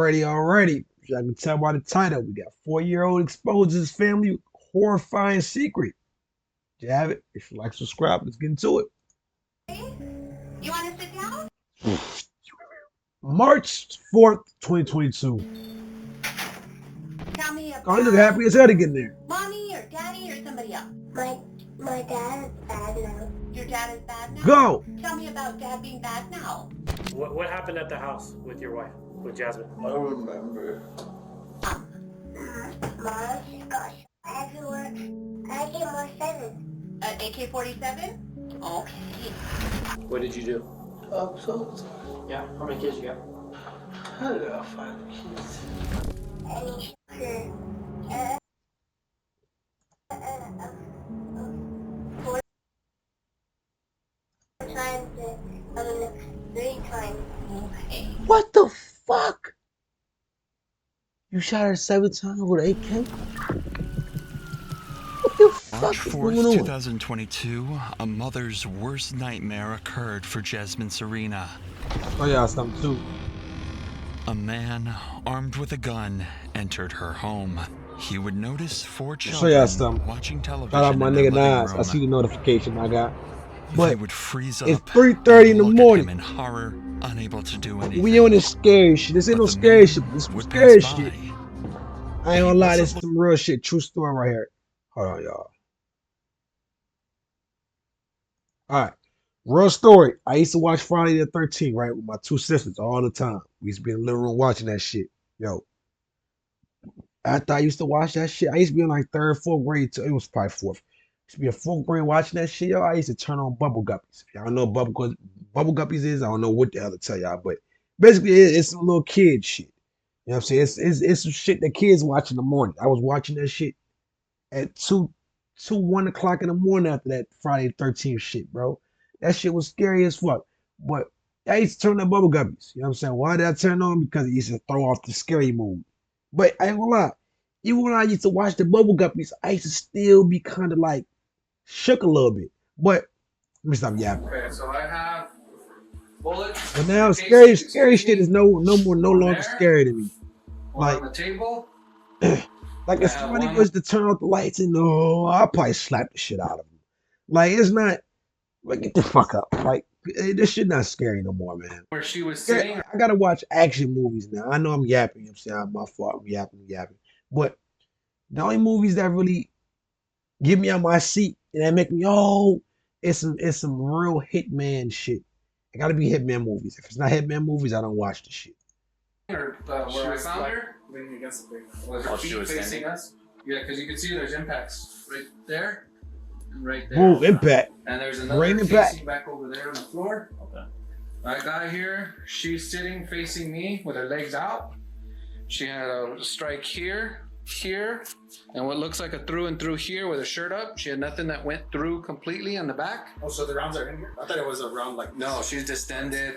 Already. I can tell by the title. We got 4-year-old exposes family horrifying secret. You have it. If you like, subscribe. Let's get into it. You want to sit down? March 4th, 2022. Tell me Oh, you look about happy as hell to get in there. mommy or daddy or somebody else. My dad is bad now. Your dad is bad now? Go. Tell me about dad being bad now. What happened at the house with your wife, with Jasmine? I don't remember. Mom, she got shot everywhere. I get more 7. An AK-47? Okay. What did you do? I'm so sorry. Yeah, how many kids you got? I got 5 kids. And he shot her. 4 times. 3 times. Okay. What the fuck? You shot her 7 times with an AK? What the fuck March is 4th, going on? 2022, a mother's worst nightmare occurred for Jasmine Serena. Oh yeah, something too. A man armed with a gun entered her home. He would notice 4 children y'all something. watching television Shout out my in their nigga living Nas. I room. see the notification I got. They But would freeze it's up 3:30 in and the look at morning. him in horror, unable to do anything. We on this scary shit. This ain't no But the scary man shit. This some would scary pass shit. by. I ain't gonna He lie, wasn't this is some real shit. True story right here. Hold on, y'all. Alright. Real story. I used to watch Friday the 13th, right, with my 2 sisters all the time. We used to be in the living room watching that shit. Yo. After I used to watch that shit, I used to be in like 3rd, 4th grade. It was probably 4th. I used to be in 4th grade watching that shit, yo. I used to turn on Bubble Guppies. If y'all know what Bubble Guppies is, I don't know what the hell to tell y'all, but basically it's some little kid shit. You know what I'm saying? It's some shit that kids watch in the morning. I was watching that shit at 1 o'clock in the morning after that Friday the 13th shit, bro. That shit was scary as fuck. But I used to turn on Bubble Guppies. You know what I'm saying? Why did I turn on? Because it used to throw off the scary mood. But I ain't gonna lie. Even when I used to watch the Bubble Guppies, I used to still be kind of like shook a little bit. But let me stop yapping. Okay, so I have bullets. But now scary casings, shit is no longer scary to me. One Like on the table. like I if have somebody one. was to turn off the lights and I'll probably slap the shit out of them. Like it's not like get the fuck up. Like this shit not scary no more, man. Where she was Scary- sitting. I gotta watch action movies now. I know I'm yapping, you know what I'm saying? My fault, I'm yapping. But the only movies that really get me out my seat and that make me it's some real hitman shit. It gotta be hitman movies. If it's not hitman movies, I don't watch the shit. Or where I found her, leaning against the big. Was her While she feet was facing standing? us? Yeah, because you can see there's impacts right there and right there. Boom, impact. And there's another Bring it back. casing back over there on the floor. Okay. That guy here, she's sitting facing me with her legs out. She had a strike here, and what looks like a through and through here with her shirt up. She had nothing that went through completely on the back. Oh, so the rounds are in here? I thought it was a round like No, she's distended.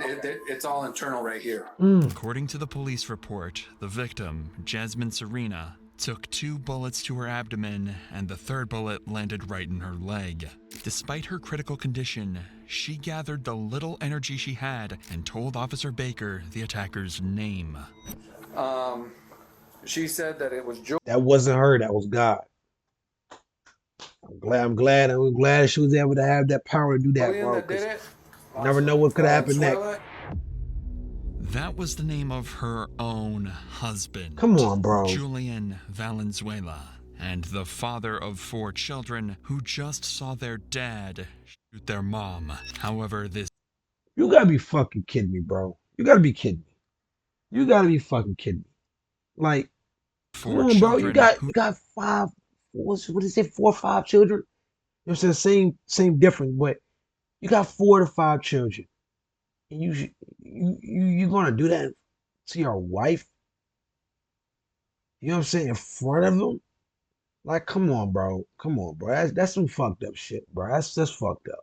It's all internal right here. According to the police report, the victim, Jasmine Serena, took 2 bullets to her abdomen and the 3rd bullet landed right in her leg. Despite her critical condition, she gathered the little energy she had and told Officer Baker the attacker's name. She said that it was Joe. That wasn't her, that was God. I'm glad she was able to have that power to do that, bro. That did 'Cause it. you never know what could happen next. Toilet. That was the name of her own husband. Come on, bro. Julian Valenzuela, and the father of 4 children who just saw their dad shoot their mom. However, this You gotta be fucking kidding me, bro. You gotta be kidding me. You gotta be fucking kidding me. Like, 4 come on, bro. You children who got 5. What is it? 4 or 5 children? You know what I'm saying? Same difference, but you got 4 to 5 children, and you gonna do that to your wife? You know what I'm saying? In front of them? Like, come on, bro. Come on, bro. That's some fucked up shit, bro. That's fucked up.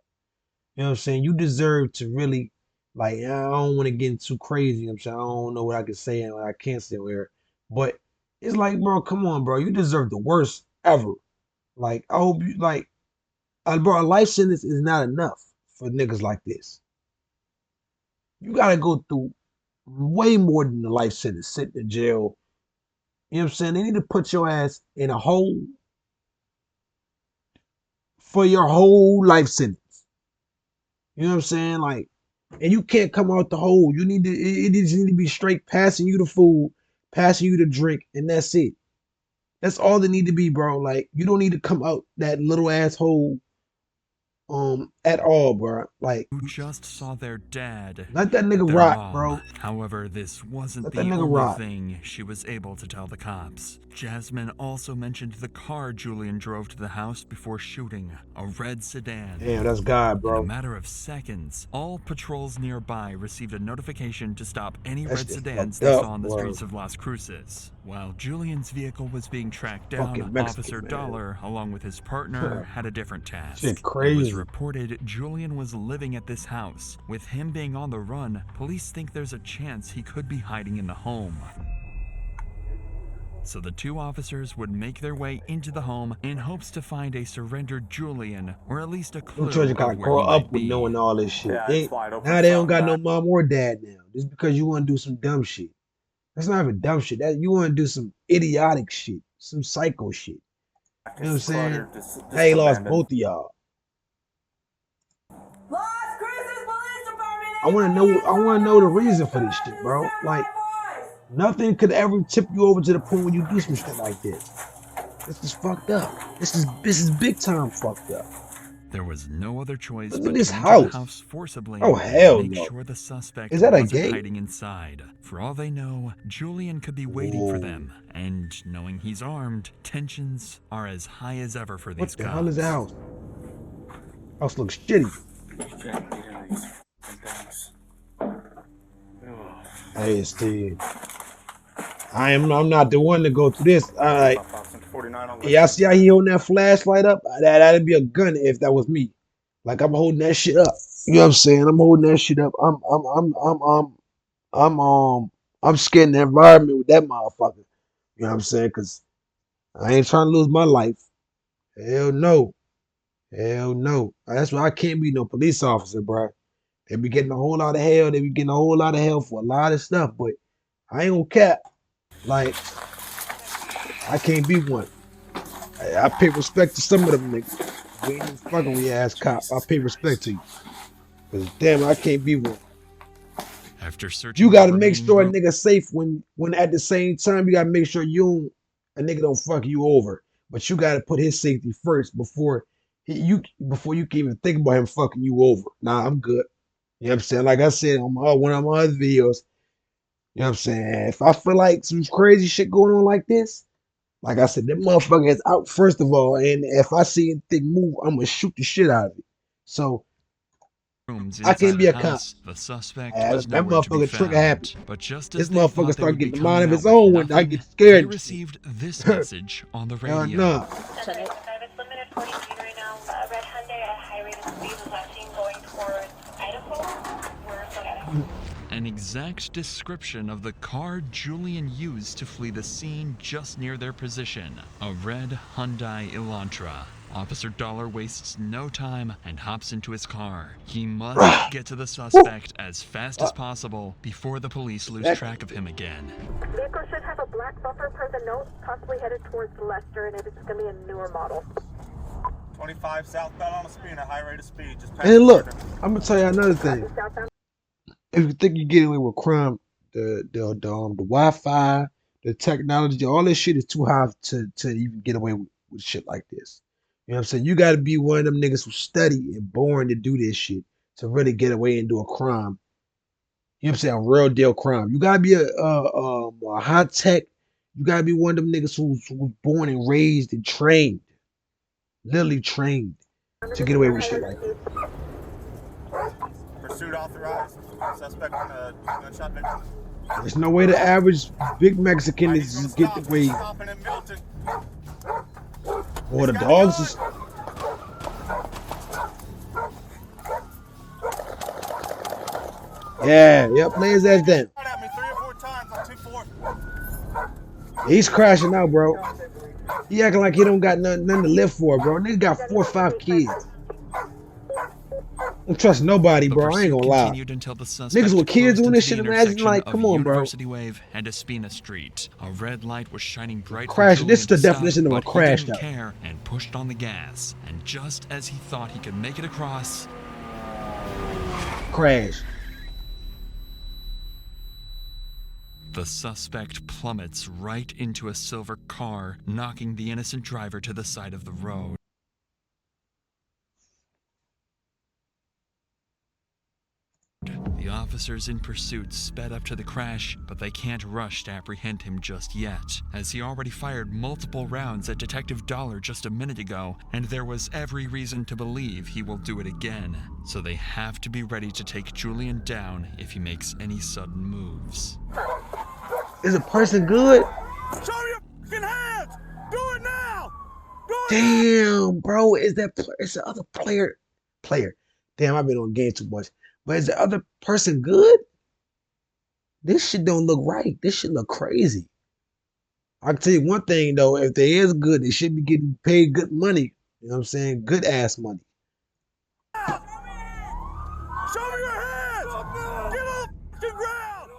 You know what I'm saying? You deserve to really, like, I don't want to get too crazy. You know what I'm saying? I don't know what I can say and what I can't say where. But it's like, bro, come on, bro. You deserve the worst ever. Like, I hope you, like, bro, a life sentence is not enough for niggas like this. You gotta go through way more than a life sentence, sitting in jail. You know what I'm saying? They need to put your ass in a hole for your whole life sentence. You know what I'm saying? Like, and you can't come out the hole. You need to. It just need to be straight passing you the food, passing you the drink, and that's it. That's all they need to be, bro. Like, you don't need to come out that little asshole at all, bro. Like, Who just saw their dad, let that nigga their rock, mom. bro. However, this wasn't Let the that nigga only rock. thing she was able to tell the cops. Jasmine also mentioned the car Julian drove to the house before shooting, a red sedan. Damn, that's God, In a bro. matter of seconds, all patrols nearby received a notification to stop any That red shit sedans fucked they up, saw on the bro. streets of Las Cruces. While Julian's vehicle was being tracked down, Fucking Mexican, Officer man. Dollar, along with his partner, had a different task. Shit It crazy. was reported Julian was living at this house. With him being on the run, police think there's a chance he could be hiding in the home. So the two officers would make their way into the home in hopes to find a surrendered Julian, or at least a Them clue children of gotta where grow he might up with be. knowing all this shit. Yeah, They, it's wide open. now they don't got Some no back. mom or dad now. Just because you want to do some dumb shit. That's not even dumb shit. That you want to do some idiotic shit, some psycho shit. You know what I'm saying? Cluttered, this They lost abandoned. both of y'all. Las Cruces Police Department. I want to know the reason for this shit, bro. Like, nothing could ever tip you over to the point where you do some shit like this. This is fucked up. This is big time fucked up. There was no other choice Look at but this to enter the house. house forcibly Oh, and hell make no. sure the suspect Is that a wasn't gate? hiding inside. For all they know, Julian could be waiting for Whoa. them, and knowing he's armed, tensions are as high as ever for What these the hell is the cops. house? House looks shitty. Hey, Steve. I'm not the one to go through this. All right. Yeah, I see how he holding that flashlight up. That'd be a gun if that was me. Like, I'm holding that shit up. You know what I'm saying? I'm holding that shit up. I'm scared in the environment with that motherfucker. You know what I'm saying? Cause I ain't trying to lose my life. Hell no. Hell no. That's why I can't be no police officer, bro. They be getting a whole lot of hell. They be getting a whole lot of hell for a lot of stuff, but I ain't gonna cap. Like, I can't be one. I pay respect to some of them niggas. We ain't even fucking with your ass cop. I pay respect to you. Cause damn, I can't be one. After searching You the gotta make remaining sure a room- nigga safe when at the same time you gotta make sure a nigga don't fuck you over. But you gotta put his safety first before you can even think about him fucking you over. Nah, I'm good. You know what I'm saying? Like I said on one of my other videos, you know what I'm saying? If I feel like some crazy shit going on like this, like I said, that motherfucker is out first of all, and if I see anything move, I'm gonna shoot the shit out of it. So rooms I can't inside be the a cop. house, the suspect was That nowhere to be motherfucker trigger happy. found. But just This as they motherfucker thought they start would be getting the mind coming of out his with own when I nothing, get scared. they and shit. received this message on the Hell radio. nah. Subject 5 is limited 40 speed right now. Red Hyundai at high rate of speed was last seen going towards Idaho. We're still at it. An exact description of the car Julian used to flee the scene just near their position. A red Hyundai Elantra. Officer Dollar wastes no time and hops into his car. He must get to the suspect as fast as possible before the police lose track of him again. Vehicle should have a black bumper per the note, possibly headed towards Leicester, and it is going to be a newer model. 25 southbound on a speed, a high rate of speed. Just past And look, the border. I'm gonna tell you another thing. Southbound. If you think you're getting away with crime, the Wi-Fi, the technology, all this shit is too high to even get away with shit like this. You know what I'm saying? You gotta be one of them niggas who study and born to do this shit to really get away and do a crime. You know what I'm saying? A real deal crime. You gotta be a high tech. You gotta be one of them niggas who's born and raised and trained, literally trained to get away with shit like that. Pursuit authorized. Suspect in a gunshot victim. There's no way the average big Mexican is just get away. Stopping in Milton. Or the dogs is. Yeah, yep, lay his ass down. Shot at me 3 or 4 times on 2-4. He's crashing out, bro. He acting like he don't got nothing to live for, bro. Nigga got 4 or 5 kids. don't trust nobody, The bro. I ain't pursuit gonna lie. continued until the suspect Niggas with kids closed doing into this the shit, imagine, intersection like, of come on, bro. University Wave and Espina Street. A red light was shining bright for Crash. This Julian is to the stop, definition of a but he crash didn't out. care and pushed on the gas. And just as he thought he could make it across, Crash. the suspect plummets right into a silver car, knocking the innocent driver to the side of the road. The officers in pursuit sped up to the crash, but they can't rush to apprehend him just yet, as he already fired multiple rounds at Detective Dollar just a minute ago, and there was every reason to believe he will do it again. So they have to be ready to take Julian down if he makes any sudden moves. Is a person good? Show me your fucking hands! Do it now! Do it Damn, bro. Is that it's the other player? Damn, I've been on game too much. But is the other person good? This shit don't look right. This shit look crazy. I can tell you one thing though, if they is good, they should be getting paid good money. You know what I'm saying? Good ass money. now! Show me your hands! Get off the ground!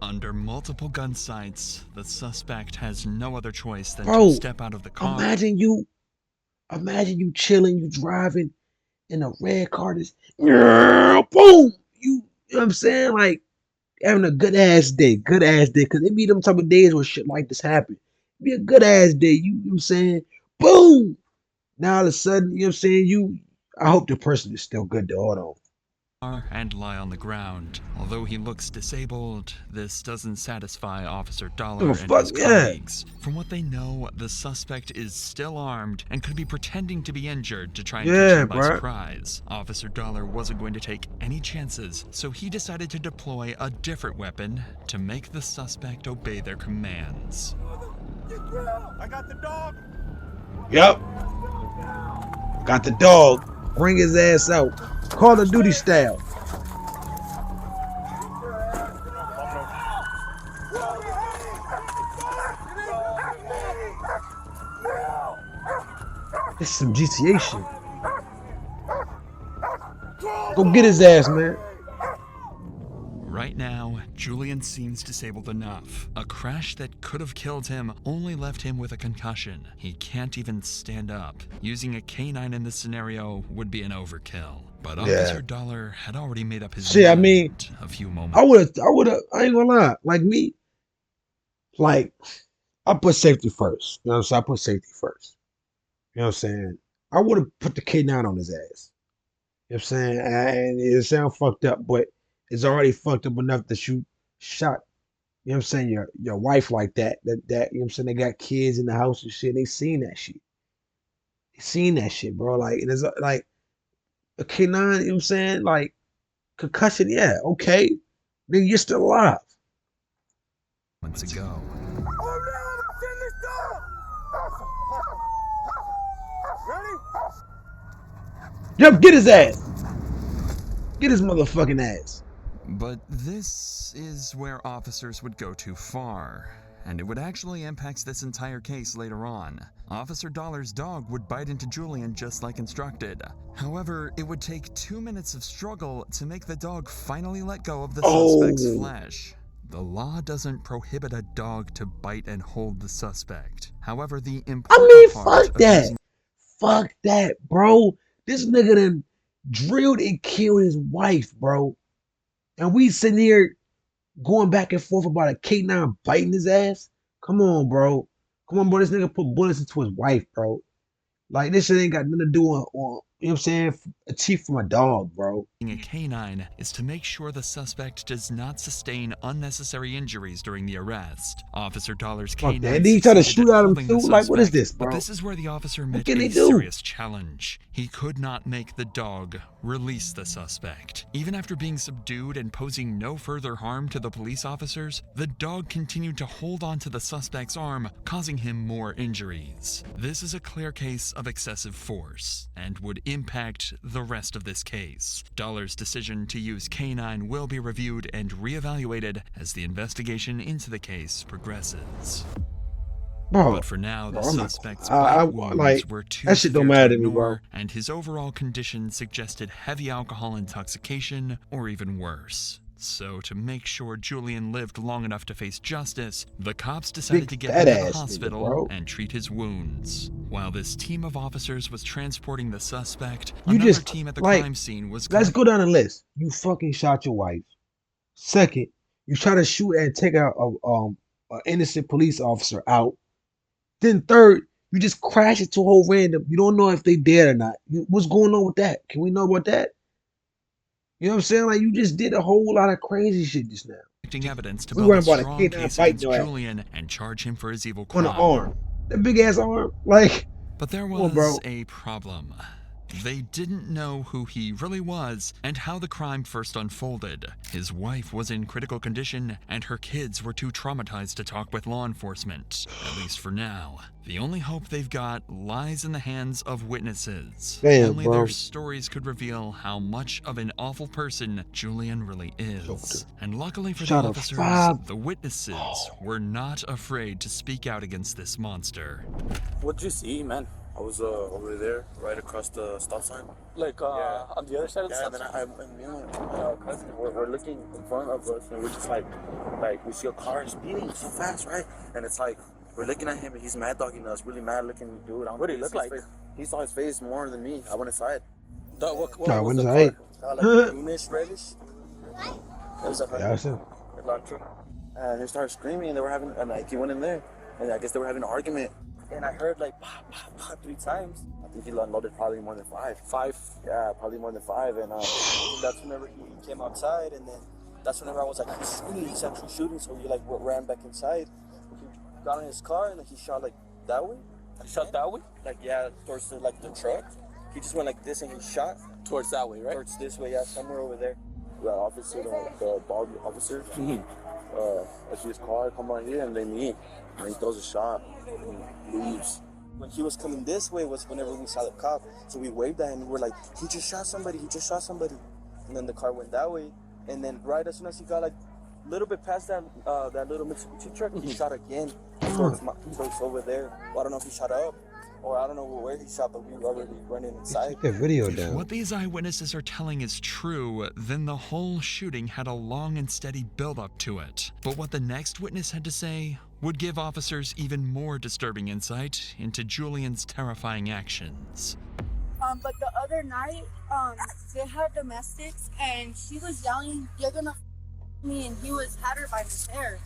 Under multiple gun sights, the suspect has no other choice than Bro, to step out of the car. Imagine you chilling, you driving in a red car, just boom. You know what I'm saying? Like having a good ass day. Cause it be them type of days where shit like this happen. It be a good ass day. You know what I'm saying? Boom. Now all of a sudden, you know what I'm saying? I hope the person is still good to hold on. And lie on the ground. Although he looks disabled, this doesn't satisfy Officer Dollar and his colleagues. From what they know, the suspect is still armed and could be pretending to be injured to try and catch him by surprise. Officer Dollar wasn't going to take any chances, so he decided to deploy a different weapon to make the suspect obey their commands. I got the dog! Yep. Got the dog. Bring his ass out. Call of Duty style. This is some GTA shit. Go get his ass, man. Right now, Julian seems disabled enough. A crash that could have killed him only left him with a concussion. He can't even stand up. Using a canine in this scenario would be an overkill. But Officer Dollar had already made up his mind I mean, a few moments. I would have, I ain't gonna lie. Like me, like, I put safety first. You know what I'm saying? I put safety first. You know what I'm saying? I would have put the K9 on his ass. You know what I'm saying? And it sounds fucked up, but it's already fucked up enough that you shot, you know what I'm saying, your wife like that, you know what I'm saying, they got kids in the house and shit, they seen that shit. They seen that shit, bro. Like, and it's like a K9, you know what I'm saying, like, concussion, yeah, okay. Nigga, you're still alive. Months ago. Oh no! Send this dog! Ready? Yep, get his ass. Get his motherfucking ass. But this is where officers would go too far, and it would actually impact this entire case later on. Officer Dollar's dog would bite into Julian just like instructed. However, it would take 2 minutes of struggle to make the dog finally let go of the suspect's flesh. The law doesn't prohibit a dog to bite and hold the suspect. However, the important part fuck that. Fuck that, bro. This nigga done drilled and killed his wife, bro. And we sitting here going back and forth about a K9 biting his ass. Come on, bro. Come on, bro. This nigga put bullets into his wife, bro. Like, this shit ain't got nothing to do on you know what I'm saying, a chief from a dog, bro. A canine is to make sure the suspect does not sustain unnecessary injuries during the arrest. Officer Dollar's canine. And he tried to shoot at him too. Like, what is this, bro? But this is where the officer met a serious challenge. He could not make the dog release the suspect. Even after being subdued and posing no further harm to the police officers, the dog continued to hold on to the suspect's arm, causing him more injuries. This is a clear case of excessive force, and would impact the rest of this case. Dollar's decision to use canine will be reviewed and reevaluated as the investigation into the case progresses. Bro, But for now, the I'm not. suspect's I bite wounds like were too that shit. Don't severe to matter to me, bro. ignore, and his overall condition suggested heavy alcohol intoxication or even worse. So, to make sure Julian lived long enough to face justice, the cops decided Big to get fat him to the ass nigga, hospital bro. and treat his wounds. While this team of officers was transporting the suspect, You another just team at the like. crime scene was Let's go down the list. You fucking shot your wife. Second, you try to shoot and take out a innocent police officer out. Then third, you just crash into a whole random. You don't know if they dead or not. What's going on with that? Can we know about that? You know what I'm saying? Like you just did a whole lot of crazy shit just now. collecting evidence to We build a weren't about a strong K9 case fighting against your ass Julian and charge him for his evil on the crime. arm. That big ass arm. Like, But there come on, bro. was a problem. They didn't know who he really was and how the crime first unfolded. His wife was in critical condition, and her kids were too traumatized to talk with law enforcement, at least for now. The only hope they've got lies in the hands of witnesses. Damn, Only bro. their stories could reveal how much of an awful person Julian really is. And luckily for the Shot a officers, five. the witnesses were not afraid to speak out against this monster. What'd you see, man? I was over there, right across the stop sign. Like on the other side of the stop Yeah, sign? and then me and my cousin, we're looking in front of us, and we're just like we see a car speeding so fast, right? And it's like we're looking at him, and he's mad dogging us, really mad looking dude. What did he look like? He saw his face more than me. I went inside. What Nah, was when the is car? Like greenish, reddish. It was a Yeah, I see. Elantra. And he started screaming, and they were having, and like he went in there, and I guess they were having an argument. And I heard like pop, pop, pop 3 times. I think he unloaded probably more than 5. 5. Yeah, probably more than 5. And That's whenever he came outside, and then that's whenever I was like, he's shooting, he's actually shooting. So we like ran back inside. He got in his car, and like he shot like that way. He shot that way? like yeah, towards the truck. He just went like this, and he shot Towards that way, right? towards this way. Yeah, somewhere over there. The officer, the bald officer, I see his car come on here, and they meet. And he throws a shot and leaves. When he was coming this way was whenever we saw the cop. So we waved at him and we're like, he just shot somebody, he just shot somebody. And then the car went that way. And then right as soon as he got like a little bit past that little Mitsubishi truck, he shot again towards over there. Well, I don't know if he shot up or I don't know where he shot, but we were already running inside. Take that video If down. what these eyewitnesses are telling is true, then the whole shooting had a long and steady build-up to it. But what the next witness had to say would give officers even more disturbing insight into Julian's terrifying actions. But the other night, they had domestics, and she was yelling, "You're gonna f me," and had her by his hair.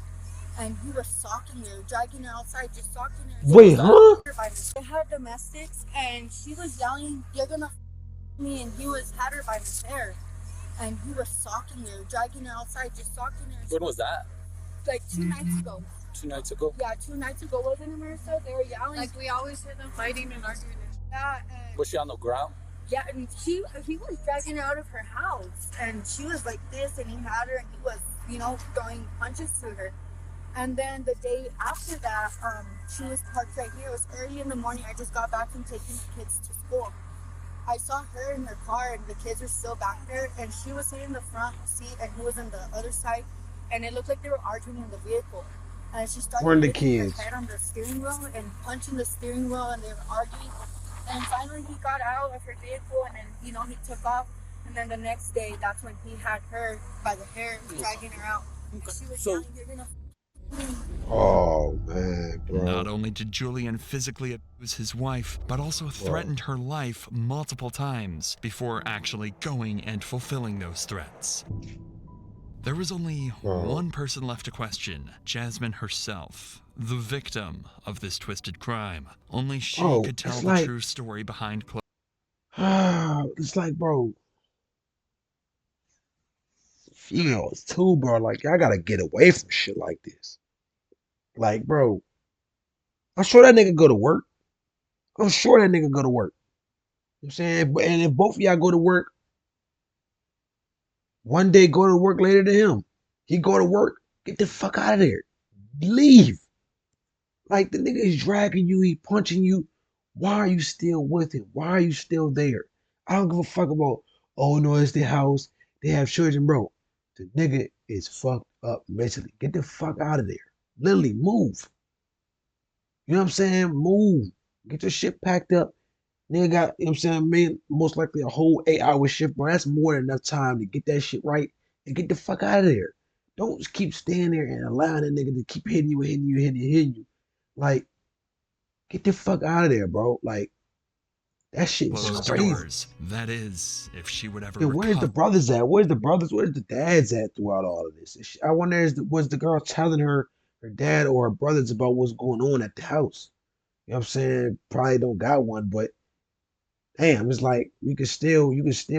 And he was socking her, dragging her outside, just socking her. Wait, huh? They had domestics, and she was yelling, "You're gonna f me," and had her by his hair. And he was socking her, dragging her outside, just socking her. When was that? Like 2 nights ago. 2 nights ago? Yeah, 2 nights ago, wasn't it, Marissa? They were yelling. Like, we always hear them fighting and arguing. Yeah, and Was she on the ground? yeah, and he was dragging her out of her house, and she was like this, and he had her, and he was, throwing punches to her. And then the day after that, she was parked right here. It was early in the morning. I just got back from taking the kids to school. I saw her in her car, and the kids were still back there, and she was sitting in the front seat, and he was on the other side, and it looked like they were arguing in the vehicle. And she started Where are the hitting her kids? head on the steering wheel and punching the steering wheel, and they were arguing. And finally, he got out of her vehicle, and then, he took off. And then the next day, that's when he had her by the hair, dragging her out. And she was yelling, "You're gonna f me." Oh man, bro. Not only did Julian physically abuse his wife, but also threatened her life multiple times before actually going and fulfilling those threats. There was only one person left to question, Jasmine herself, the victim of this twisted crime. Only she could tell it's the like- true story behind closed. It's like, bro. Females too, bro. Like, I gotta get away from shit like this. Like, bro, I'm sure that nigga go to work. I'm sure that nigga go to work. You know what I'm saying? And if both of y'all go to work, one day go to work later than him. He go to work, get the fuck out of there. Leave. Like, the nigga is dragging you, he punching you. Why are you still with him? Why are you still there? I don't give a fuck about, oh no, it's their house. They have children, bro. The nigga is fucked up mentally. Get the fuck out of there. Literally move. You know what I'm saying? Move. Get your shit packed up. Nigga got, you know what I'm saying, most likely a whole 8-hour shift, bro. That's more than enough time to get that shit right and get the fuck out of there. Don't just keep staying there and allowing that nigga to keep hitting you and hitting you, hitting you, hitting you. Like, get the fuck out of there, bro. Like, that shit is Closed the crazy. doors. That is, if she would ever And where's the recover. brothers at? Where's the brothers? Where's the dads at throughout all of this? I wonder, was the girl telling her dad or her brothers about what's going on at the house? You know what I'm saying? Probably don't got one, but damn, it's like you can still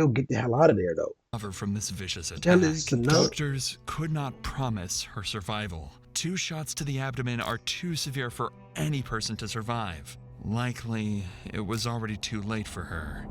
get the hell out of there though. Recover from this vicious Tell attack. us to know. Doctors could not promise her survival. 2 shots to the abdomen are too severe for any person to survive. Likely, it was already too late for her.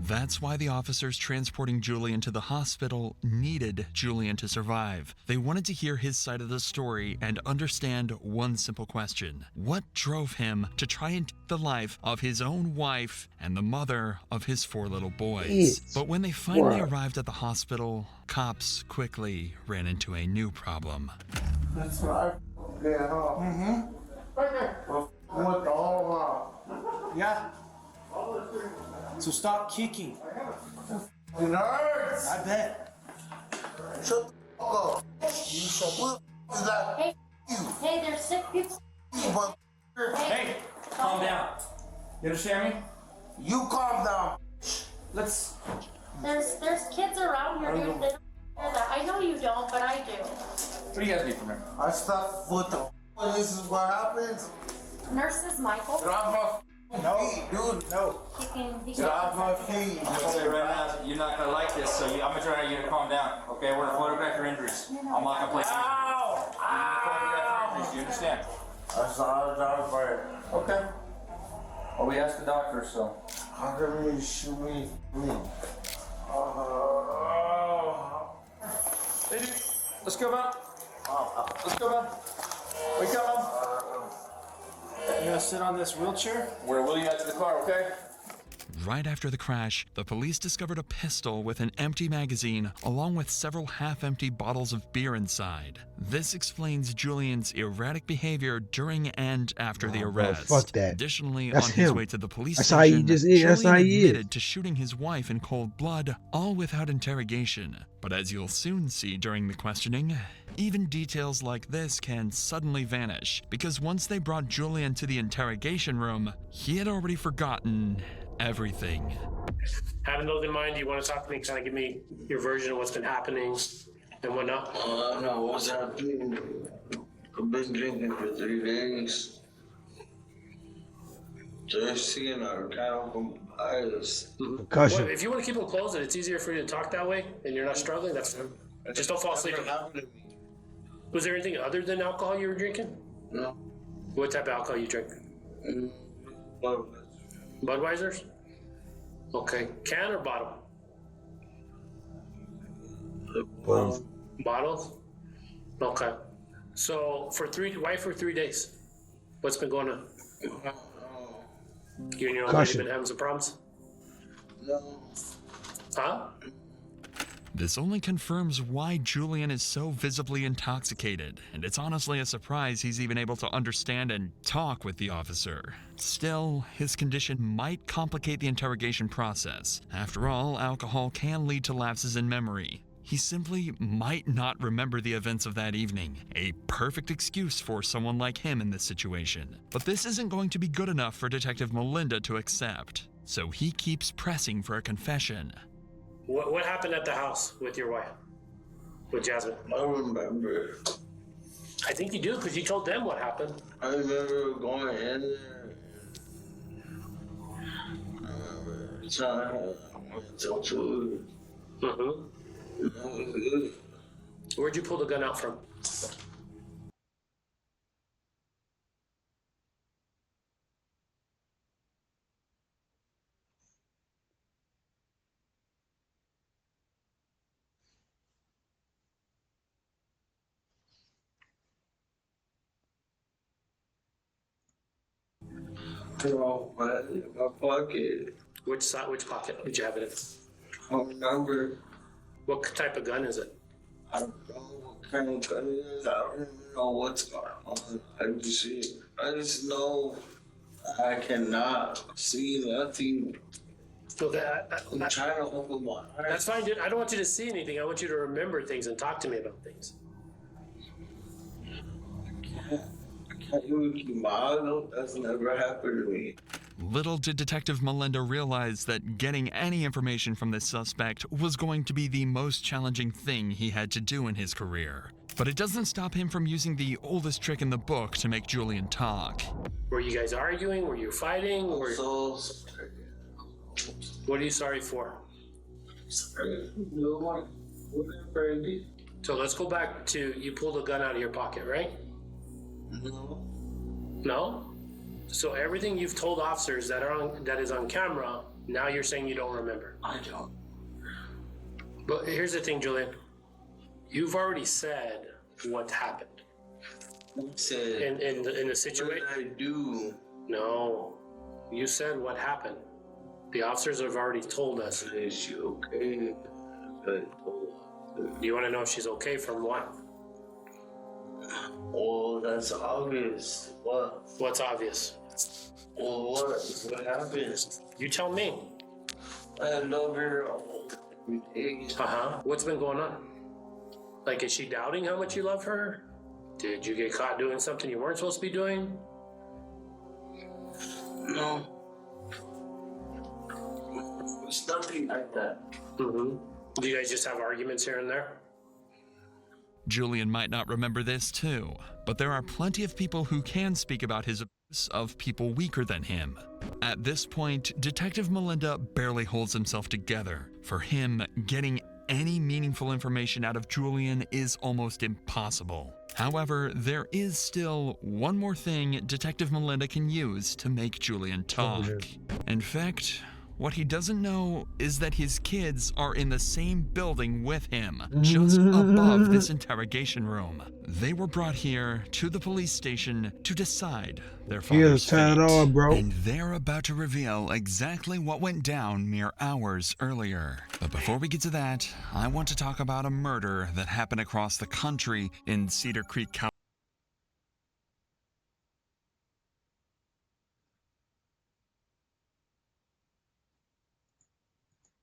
That's why the officers transporting Julian to the hospital needed Julian to survive. They wanted to hear his side of the story and understand one simple question. What drove him to try and take the life of his own wife and the mother of his 4 little boys? But when they finally arrived at the hospital, cops quickly ran into a new problem. That's right. Yeah. Mm-hmm. What the whole yeah. So stop kicking. It hurts. I bet. Shut the fuck up. You shut up. Is that Hey, there's sick people. Hey, calm down. You understand me? You calm down. Let's. There's kids around here. They don't hear that. I know you don't, but I do. What do you guys need from me? I stopped with the. This is what happens. Nurses, Michael. Get off my feet, dude. No. Get off my feet. I'm gonna say right now, you're not gonna like this, so I'm gonna try to get you to calm down. Okay, we're gonna photograph your injuries. I'm not gonna place you. Ow! Ow! Do you understand? I saw a dog bite. Okay. Well, we asked the doctor, so. How come you shoot me? Hey, dude. Let's go, man. Let's go, man. Wake up, man. You gonna sit on this wheelchair? We're gonna wheel you out to the car, okay? Right after the crash, the police discovered a pistol with an empty magazine along with several half-empty bottles of beer inside. This explains Julian's erratic behavior during and after the arrest. Fuck that. Additionally, That's on his him. way to the police That's how he station, just is. That's how Julian he is. admitted to shooting his wife in cold blood, all without interrogation. But as you'll soon see during the questioning, even details like this can suddenly vanish, because once they brought Julian to the interrogation room, he had already forgotten everything. Having those in mind, do you want to talk to me, kind of give me your version of what's been happening and whatnot? I know what's happening. I've been drinking for 3 days. Thirsty and I can't comprise. Concussion. Well, if you want to keep them closed and it's easier for you to talk that way and you're not struggling, that's fine. Just don't fall asleep. Was there anything other than alcohol you were drinking? No. What type of alcohol you drink? Budweiser's? Okay. Can or bottle? Both. Bottles? Okay. So why for 3 days? What's been going on? You and your old lady been having some problems? No. Huh? This only confirms why Julian is so visibly intoxicated, and it's honestly a surprise he's even able to understand and talk with the officer. Still, his condition might complicate the interrogation process. After all, alcohol can lead to lapses in memory. He simply might not remember the events of that evening, a perfect excuse for someone like him in this situation. But this isn't going to be good enough for Detective Melinda to accept, so he keeps pressing for a confession. What happened at the house with your wife? With Jasmine? I remember. I think you do, because you told them what happened. I remember going in there. Trying to get some food. Mm-hmm. That was good. Where'd you pull the gun out from? My pocket. Which side? Which pocket did you have it in? I remember. What type of gun is it? I don't know what don't know what's going on. I just know I cannot see nothing. Okay, I'm trying to open my eyes. that's fine, dude. I don't want you to see anything. I want you to remember things and talk to me about things. I can't even keep my eyes open. That's never happened to me. Little did Detective Melinda realize that getting any information from this suspect was going to be the most challenging thing he had to do in his career. But it doesn't stop him from using the oldest trick in the book to make Julian talk. Were you guys arguing? Were you fighting? Or So sorry. what are you sorry for? Sorry. No one. Whatever I did. So let's go back to you pulled a gun out of your pocket, right? No. No? So everything you've told officers that is on camera, now you're saying you don't remember. I don't. But here's the thing, Julian. You've already said what happened. What said? In the situation. What did I do? No. You said what happened. The officers have already told us. Is she okay? Do you want to know if she's okay from what? Oh, that's obvious. What? What's obvious? Well, what happened? You tell me. I love her every day. What's been going on? Like, is she doubting how much you love her? Did you get caught doing something you weren't supposed to be doing? No. It's nothing like that. Do you guys just have arguments here and there? Julian might not remember this too, but there are plenty of people who can speak about his abuse of people weaker than him. At this point, Detective Melinda barely holds himself together. For him, getting any meaningful information out of Julian is almost impossible. However, there is still one more thing Detective Melinda can use to make Julian talk. In fact, what he doesn't know is that his kids are in the same building with him, just above this interrogation room. They were brought here to the police station to decide their father's fate. And they're about to reveal exactly what went down mere hours earlier. But before we get to that, I want to talk about a murder that happened across the country in Cedar Creek County.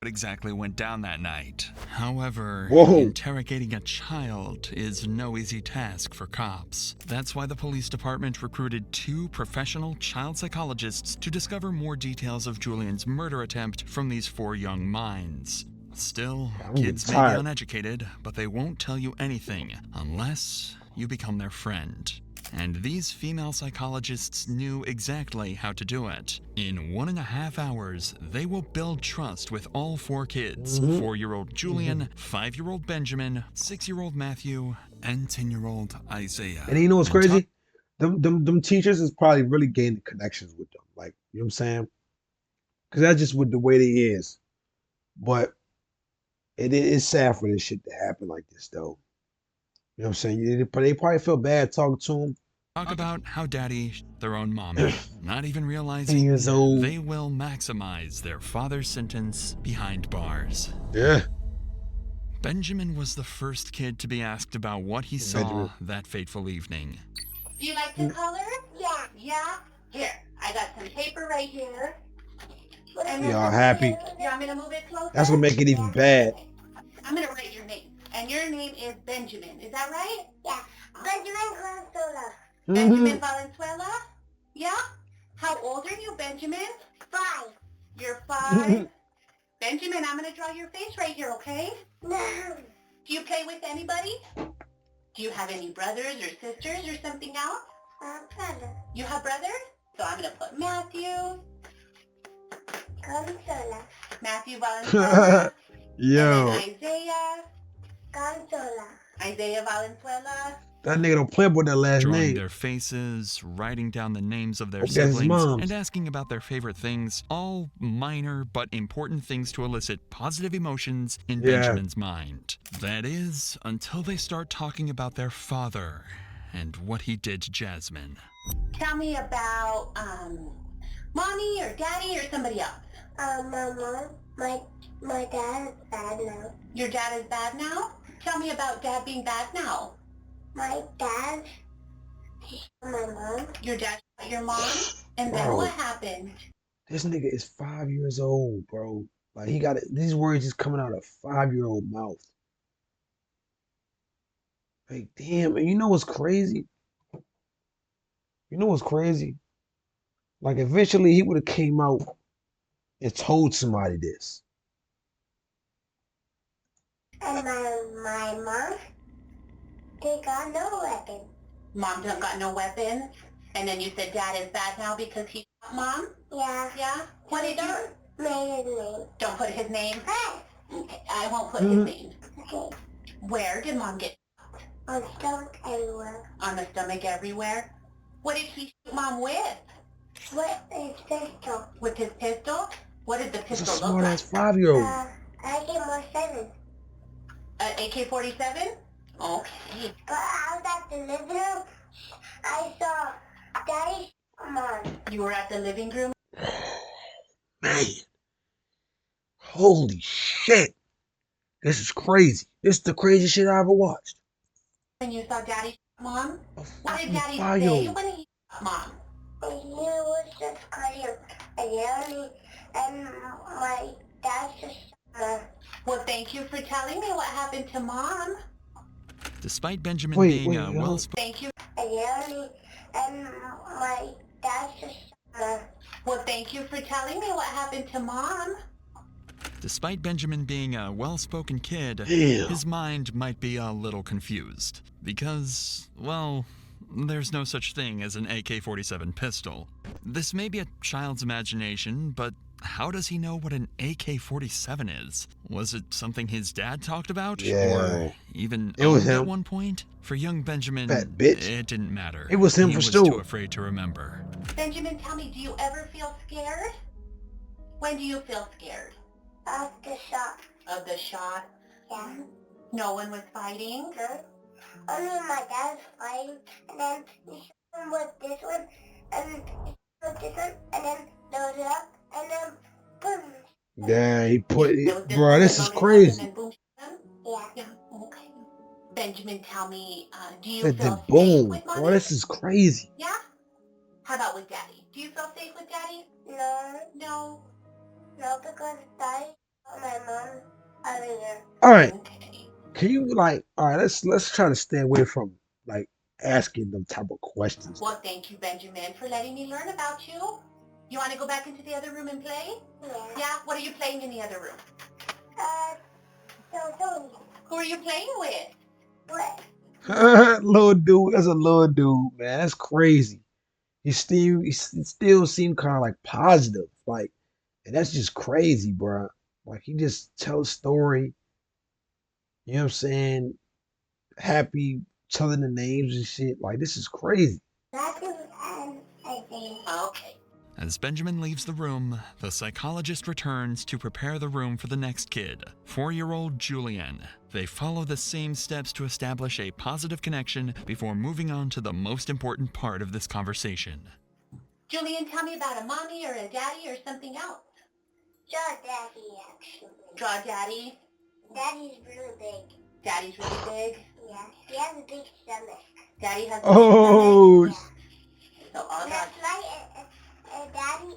What exactly went down that night. However, interrogating a child is no easy task for cops. That's why the police department recruited 2 professional child psychologists to discover more details of Julian's murder attempt from these 4 young minds. Still, kids may be uneducated, but they won't tell you anything unless you become their friend. And these female psychologists knew exactly how to do it. In 1.5 hours, they will build trust with all 4 kids. 4-year-old Julian, 5-year-old Benjamin, 6-year-old Matthew, and 10-year-old Isaiah. And you know what's crazy? Them teachers is probably really gaining connections with them. Like, you know what I'm saying? Because that's just with the way they is. But it is sad for this shit to happen like this, though. You know what I'm saying? They probably feel bad talking to him. Talk about how daddy their own mommy, not even realizing they will maximize their father's sentence behind bars. Yeah. Benjamin was the first kid to be asked about what he saw that fateful evening. Do you like to color? Yeah. Yeah? Here, I got some paper right here. Y'all happy? You want me to move it closer? That's gonna make it even bad. I'm gonna write your name. And your name is Benjamin, is that right? Yeah. Benjamin Valenzuela. Benjamin Valenzuela? Yeah? How old are you, Benjamin? 5. You're 5? Benjamin, I'm gonna draw your face right here, okay? No. Do you play with anybody? Do you have any brothers or sisters or something else? Brother. You have brothers? So I'm gonna put Matthew. Valenzuela. Matthew Valenzuela. Yo. And then Isaiah. Valenzuela. Isaiah Valenzuela. That nigga don't play with that last Drawing name. their faces, writing down the names of their That's his siblings, mom's. and asking about their favorite things, all minor but important things to elicit positive emotions in Benjamin's mind. That is, until they start talking about their father and what he did to Jasmine. Tell me about, mommy or daddy or somebody else. Mama. My dad is bad now. Your dad is bad now? Tell me about dad being bad now. My dad shot my mom. Your dad shot your mom? And then Bro, what happened? this nigga is 5 years old, bro. Like he got it. These words just coming out of a 5-year-old mouth. Like damn, and you know what's crazy? You know what's crazy? Like eventually he would have came out and told somebody this. And my mom, they got no weapon. Mom don't got no weapons? And then you said dad is bad now because he shot mom? Yeah. Yeah? What did you... Don't his name. Don't put his name? Okay, I won't put his name. Okay. Where did mom get shot? On the stomach everywhere. On the stomach everywhere? What did he shoot mom with? With his pistol. With his pistol? What did the It's a pistol look smart like? ass 5-year-old. AK-47. AK-47? Okay. But I was at the living room. I saw Daddy mom. You were at the living room? Man, holy shit. This is crazy. This is the craziest shit I ever watched. And you saw Daddy mom? What did Daddy say 5-year-old. when he shot mom? He was just cutting and yelling, and my dad just shot mom. Well, thank you for telling me what happened to mom. Despite Benjamin being a Thank you. And yelling, and my dad just shot mom. Well, thank you for telling me what happened to mom. Despite Benjamin being a well-spoken kid, Damn. his mind might be a little confused. Because, well, there's no such thing as an AK-47 pistol. This may be a child's imagination, but how does he know what an AK-47 is? Was it something his dad talked about? Yeah. Or even It was owned him. at one point? For young Benjamin, Fat bitch. it didn't matter. It was him he for was sure. too afraid to remember. Benjamin, tell me, do you ever feel scared? When do you feel scared? Of the shot. Of the shot? Yeah. No one was fighting? No. Only my dad was fighting, and then he shot him with this one, and he shot with this one, and then loaded it up, and then boom. Yeah, he put There was it. Bro, one this that is loaded up, crazy. and then boom. Yeah. Yeah. Okay. Benjamin, tell me, do you Said feel the safe boom. with Bro, mommy? this is crazy. Yeah? How about with daddy? Do you feel safe with daddy? No. No. No, because daddy shot my mom earlier. Alright. Okay. Can you alright, let's try to stay away from like asking them type of questions. Well, thank you, Benjamin, for letting me learn about you. You want to go back into the other room and play? Yeah. Yeah? What are you playing in the other room? Who are you playing with? What? Little dude, that's a little dude, man. That's crazy. He still seemed kind of like positive. Like, and that's just crazy, bro. Like he just tell a story, you know what I'm saying? Happy telling the names and shit. Like this is crazy. Okay. As Benjamin leaves the room, the psychologist returns to prepare the room for the next kid, 4-year-old Julian. They follow the same steps to establish a positive connection before moving on to the most important part of this conversation. Julian, tell me about a mommy or a daddy or something else. Draw daddy, actually. Draw daddy? Daddy's really big. Daddy's really big? Yeah. He has a big stomach. Daddy has a big Oh, stomach? Yeah. So all that's right. Daddy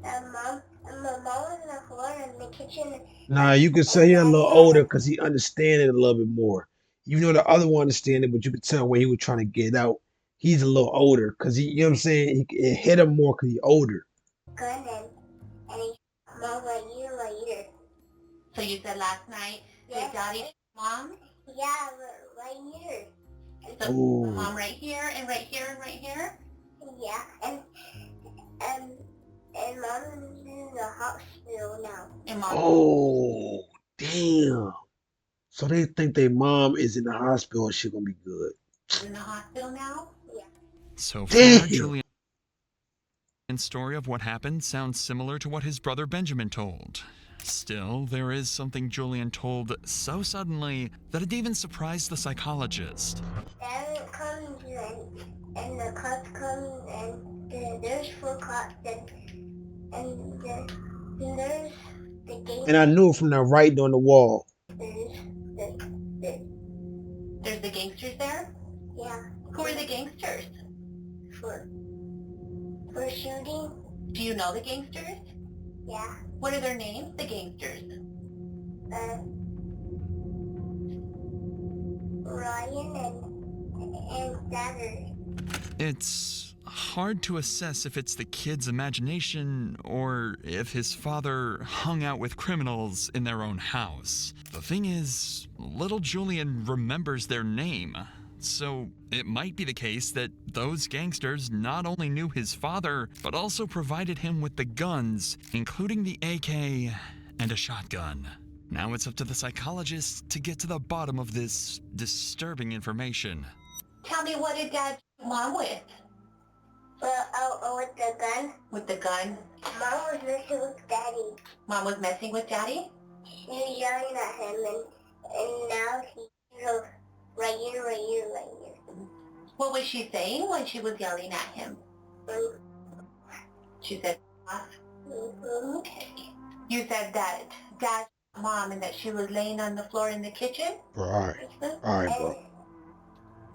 my mom was on the floor in the kitchen. nah, you could say he a little older because he understand it a little bit more. Even though the other one understand it, but you could tell when he was trying to get out, he's a little older because he, you know what I'm saying? It hit him more because he's older. Gun and he mom right here. So you said last night, yeah. Daddy, mom? Yeah, right here. So Ooh. mom right here and right here and right here? Yeah, and mom's in the hospital now. And mom. Oh, damn. So they think their mom is in the hospital and she's gonna be good. In the hospital now? Yeah. So Damn. far, Julian's story of what happened sounds similar to what his brother Benjamin told. Still, there is something Julian told so suddenly that it even surprised the psychologist. Dad comes and the cops come and there's 4 cops and there's the gate. And I knew it from the writing on the wall. There's the gangsters there? Yeah. Who are the gangsters? For shooting. Do you know the gangsters? Yeah. What are their names, the gangsters? Ryan and Saturn. It's hard to assess if it's the kid's imagination or if his father hung out with criminals in their own house. The thing is, little Julian remembers their name, so it might be the case that those gangsters not only knew his father, but also provided him with the guns, including the AK and a shotgun. Now it's up to the psychologist to get to the bottom of this disturbing information. Tell me, what did Dad shoot Mom with? With the gun. With the gun? Mom was messing with Daddy. Mom was messing with Daddy? She was yelling at him, and now he's right here. What was she saying when she was yelling at him? She said, okay. You said that Dad shot Mom and that she was laying on the floor in the kitchen? Alright, bro.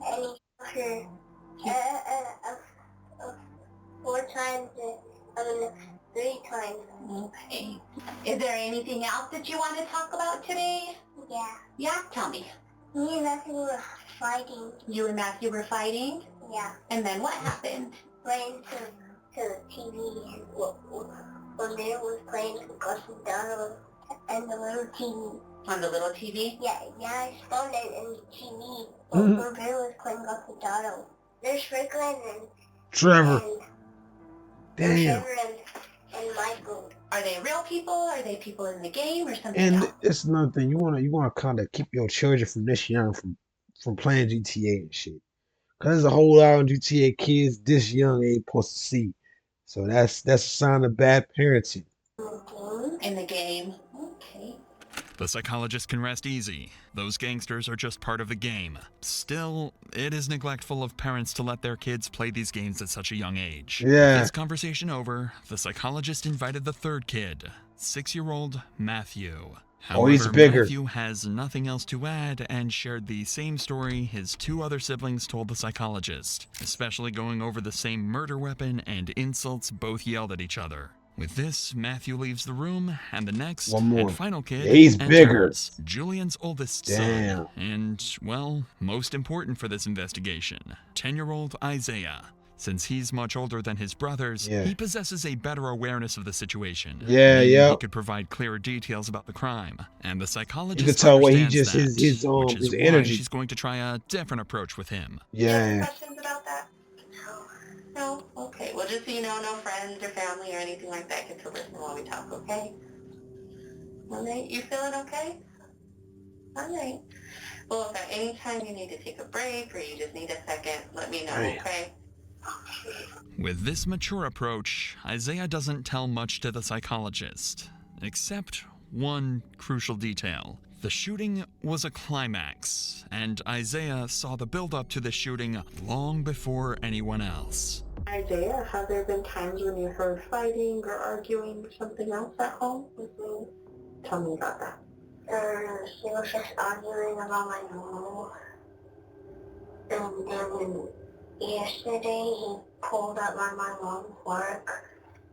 And he shot her 4 times, 3 times. Okay. Is there anything else that you want to talk about today? Yeah. Yeah? Tell me. Me and Matthew were fighting. You and Matthew were fighting? Yeah. And then what happened? Ran to the TV and when there was playing Gossip Donald and the little TV. On the little TV? Yeah, I spawned it in the TV. When Bear was playing Gossip Donald. There's Franklin and Trevor. Damn. Trevor and Michael. Are they real people? Are they people in the game or something And else? it's another thing. You wanna kind of keep your children from this young from playing GTA and shit. Cause there's a whole lot of GTA kids this young ain't supposed to see. So that's a sign of bad parenting. In the game. Okay. The psychologist can rest easy. Those gangsters are just part of the game. Still, it is neglectful of parents to let their kids play these games at such a young age. Yeah. With this conversation over, the psychologist invited the third kid, 6-year-old Matthew. However, He's bigger. Matthew has nothing else to add and shared the same story his 2 other siblings told the psychologist, especially going over the same murder weapon and insults both yelled at each other. With this, Matthew leaves the room, and the next One more. and final kid Yeah, he's bigger. enters, Julian's oldest Damn. son, and, well, most important for this investigation, 10-year-old Isaiah. Since he's much older than his brothers, he possesses a better awareness of the situation. Yeah, meaning yeah. He could provide clearer details about the crime, and the psychologist You can tell what he understands just that, which is his why energy. she's going to try a different approach with him. Yeah. Questions about that? No? Okay. Well, just so you know, no friends or family or anything like that get to listen while we talk, okay? All right. You feeling okay? All right. Well, if at any time you need to take a break or you just need a second, let me know, okay? With this mature approach, Isaiah doesn't tell much to the psychologist, except one crucial detail. The shooting was a climax, and Isaiah saw the build-up to the shooting long before anyone else. Isaiah, have there been times when you heard fighting or arguing or something else at home? Tell me about that. He was just arguing about my mom. And then yesterday he pulled up on my mom's work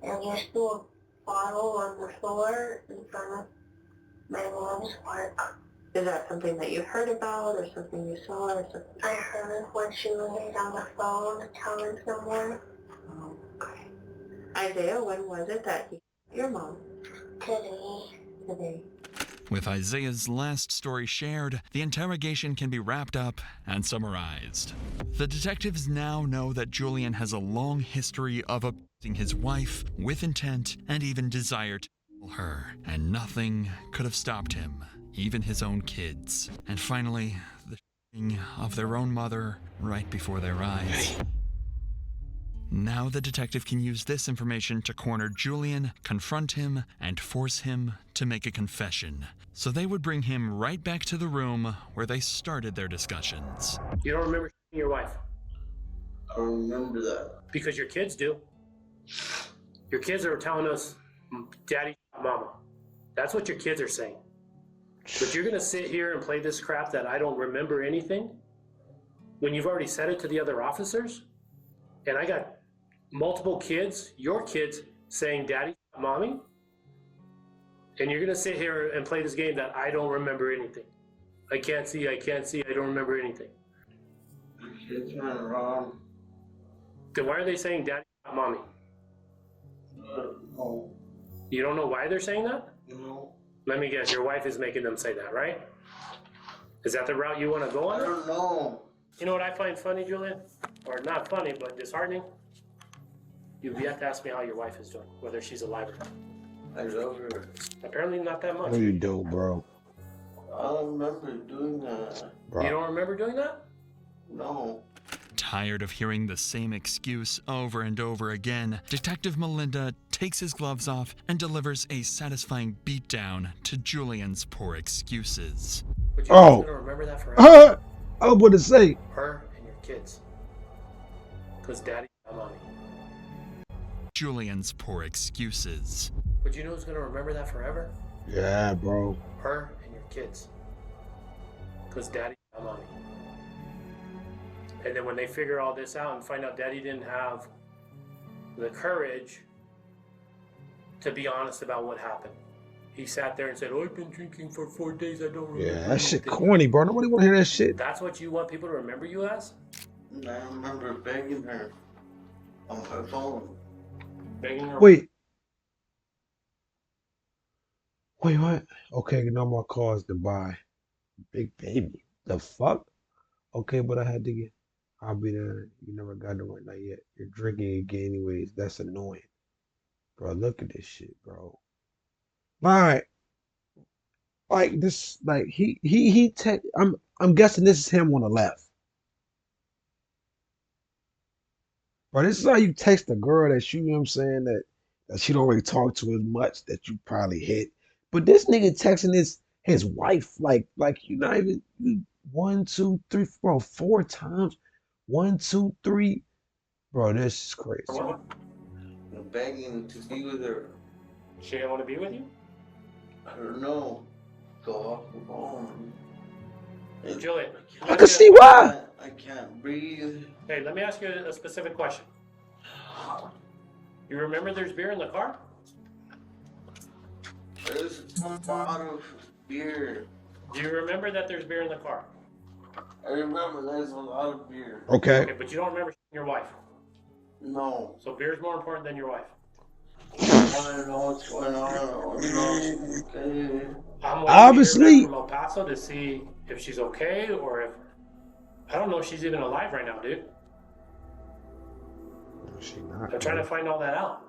and just threw a bottle on the floor in front of my mom's work. Is that something that you heard about or something you saw or something? I heard when she was on the phone telling someone. Okay. Isaiah, when was it that you hit your mom? Today. With Isaiah's last story shared, the interrogation can be wrapped up and summarized. The detectives now know that Julian has a long history of abusing his wife with intent and even desire to kill her, and nothing could have stopped him, even his own kids. And finally, the shooting of their own mother right before their eyes. Now the detective can use this information to corner Julian, confront him, and force him to make a confession. So they would bring him right back to the room where they started their discussions. You don't remember shooting your wife? I don't remember that. Because your kids do. Your kids are telling us, Daddy, Mama. That's what your kids are saying. But you're going to sit here and play this crap that I don't remember anything when you've already said it to the other officers? And I got multiple kids, your kids, saying, Daddy, Mommy? And you're going to sit here and play this game that I don't remember anything. I can't see, I don't remember anything. Kids went wrong. Then why are they saying Daddy, Mommy? No. You don't know why they're saying that? No. Let me guess, your wife is making them say that, right? Is that the route you want to go on? I don't know. You know what I find funny, Julian? Or not funny, but disheartening? You've yet to ask me how your wife is doing, whether she's alive or not. I love her. Apparently not that much. No, you don't, bro. I don't remember doing that. Bro. You don't remember doing that? No. Tired of hearing the same excuse over and over again, Detective Melinda takes his gloves off and delivers a satisfying beatdown to Julian's poor excuses. But you're just gonna remember that forever. I was about to say. Her and your kids. Because Daddy and Mommy. Julian's poor excuses. But you know who's gonna remember that forever? Yeah, bro. Her and your kids. Because Daddy and Mommy. And then when they figure all this out and find out Daddy didn't have the courage to be honest about what happened. He sat there and said, I've been drinking for 4 days, I don't remember. Yeah, that shit corny, bro. Nobody want to hear that shit. That's what you want people to remember you as? I remember begging her on her phone. Begging her? Wait, what? Okay, no more cars to buy. Big baby. The fuck? Okay, but I had to get. I'll be there. You never got the one, not yet. You're drinking again anyways. That's annoying. Bro, look at this shit, bro. Like this, like I'm guessing this is him on the left. Bro, this is how you text a girl that you know what I'm saying, that she don't really talk to as much, that you probably hit. But this nigga texting his wife, like you not even 1, 2, 3, bro, 4 times. 1, 2, 3. Bro, this is crazy. I'm begging to be with her. She didn't want to be with you? I don't know. Go off the phone. Julian. I can see why. I can't breathe. Hey, let me ask you a specific question. You remember there's beer in the car? There's a lot of beer. Do you remember that there's beer in the car? I remember there's a lot of beer. Okay. But you don't remember your wife? No. So beer's more important than your wife? I want to know what's going on. Okay. I'm waiting Obviously. to hear back from El Paso to see if she's okay or if... I don't know if she's even alive right now, dude. She not. I'm trying to find all that out.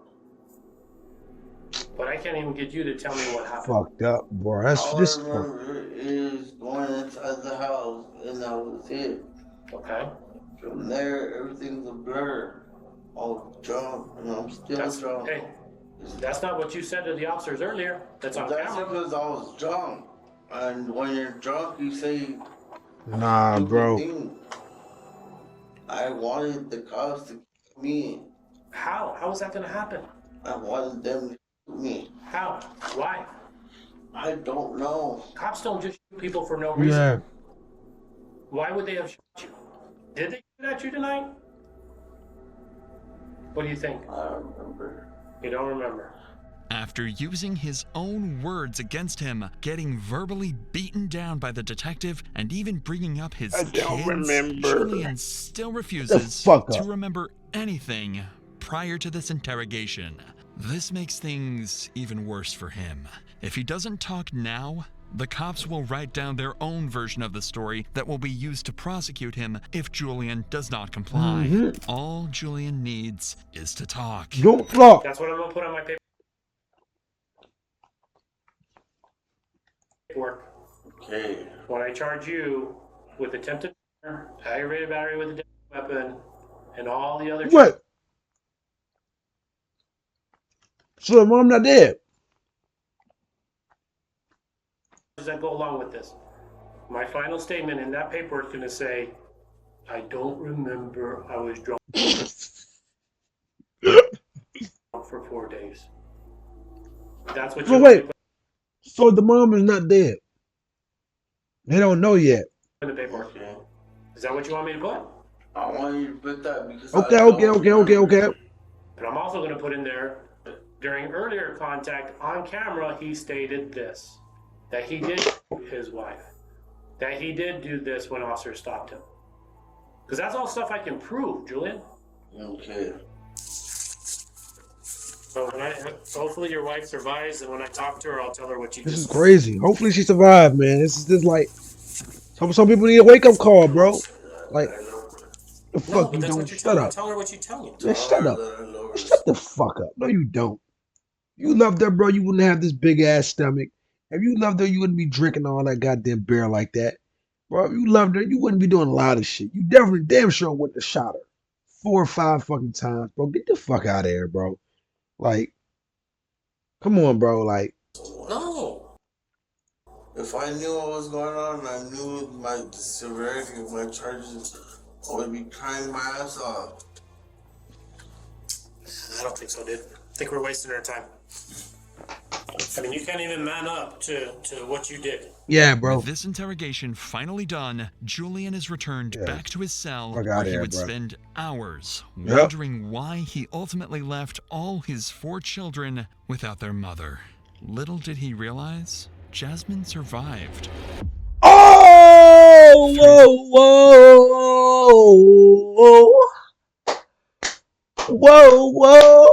But I can't even get you to tell me what happened. Fucked up, bro. That's All just. I remember is going inside the house, and that was it. Okay. From there, everything's a blur. I was drunk, and I'm still drunk. Hey, that's not what you said to the officers earlier. That's on camera. Because I was drunk. And when you're drunk, you say... Nah, bro. Things. I wanted the cops to kill me. How? How is that going to happen? I wanted them to kill me. How? Why? I don't know. Cops don't just shoot people for no reason. Yeah. Why would they have shot you? Did they shoot at you tonight? What do you think? I don't remember. You don't remember? After using his own words against him, getting verbally beaten down by the detective, and even bringing up his kids, Julian still refuses to remember anything prior to this interrogation. This makes things even worse for him. If he doesn't talk now, the cops will write down their own version of the story that will be used to prosecute him if Julian does not comply. All Julian needs is to talk. Don't talk. That's what I'm going to put on my paper. Okay. When I charge you with attempted murder, aggravated battery with a deadly weapon, and all the other What? So mom not dead. that go along with this. My final statement in that paper is going to say, I don't remember, I was drunk. court days. That's what So you wait, so the mom is not dead. They don't know yet. in the paperwork. Is that what you want me to put? I want you to put that because Okay, I okay, don't okay, okay, remember. okay. And I'm also going to put in there, during earlier contact on camera, he stated this, that he did shoot his wife, that he did do this when officers stopped him. Because that's all stuff I can prove, Julian. Okay. So hopefully your wife survives, and when I talk to her, I'll tell her what you This is just crazy. Hopefully she survived, man. This is just like some people need a wake up call, bro. Like the No, fuck but you that's don't what you're shut telling me. up. Tell her what you tell me. Man, shut up. Shut the fuck up. No, you don't. You loved her, bro. You wouldn't have this big ass stomach. If you loved her, you wouldn't be drinking all that goddamn beer like that. Bro, if you loved her, you wouldn't be doing a lot of shit. You definitely damn sure wouldn't have shot her 4 or 5 fucking times, bro. Get the fuck out of here, bro. Like, come on, bro. Like, No. If I knew what was going on, I knew the severity of my charges, I would be crying my ass off. I don't think so, dude. I think we're wasting our time. I mean, you can't even man up to what you did. yeah, bro. With this interrogation finally done, Julian is returned back to his cell Fuck where outta he here, would bro. spend hours Yep. wondering why he ultimately left all his 4 children without their mother. Little did he realize, Jasmine survived. Oh, whoa, whoa, whoa, whoa.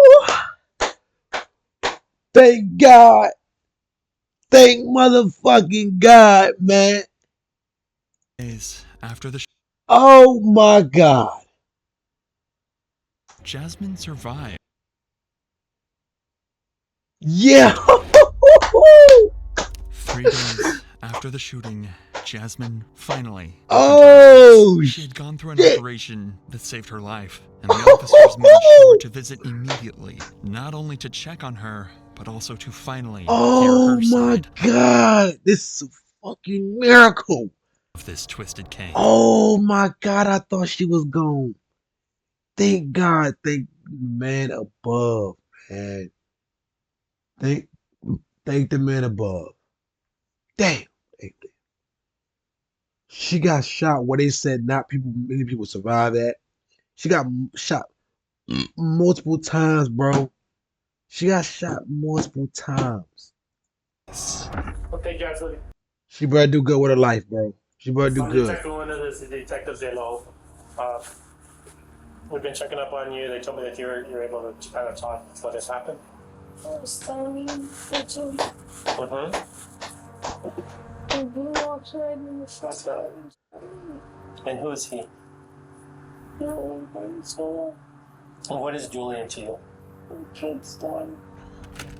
Thank God. Thank motherfucking God, man. Days after the Oh my God. Jasmine survived. Yeah. 3 days after the shooting, Jasmine finally Oh, she had gone through an operation that saved her life, and the officers made sure to visit immediately, not only to check on her, but also to finally hear Oh her my side God. This is a fucking miracle. of this twisted case. Oh my God. I thought she was gone. Thank God. Thank man above, man. Thank the man above. Damn. She got shot where they said many people survive at. She got shot multiple times, bro. She got shot multiple times. Okay, Jasmine. She better do good with her life, bro. She better do I'm good. Detective One of this is Detective Zelo. We've been checking up on you. They told me that you're able to kind of talk what has happened. I was telling you, Rachel, Mm-hmm. and he walks right in the front door. And who is he? No, it's all And what is Julian to you? kid's done.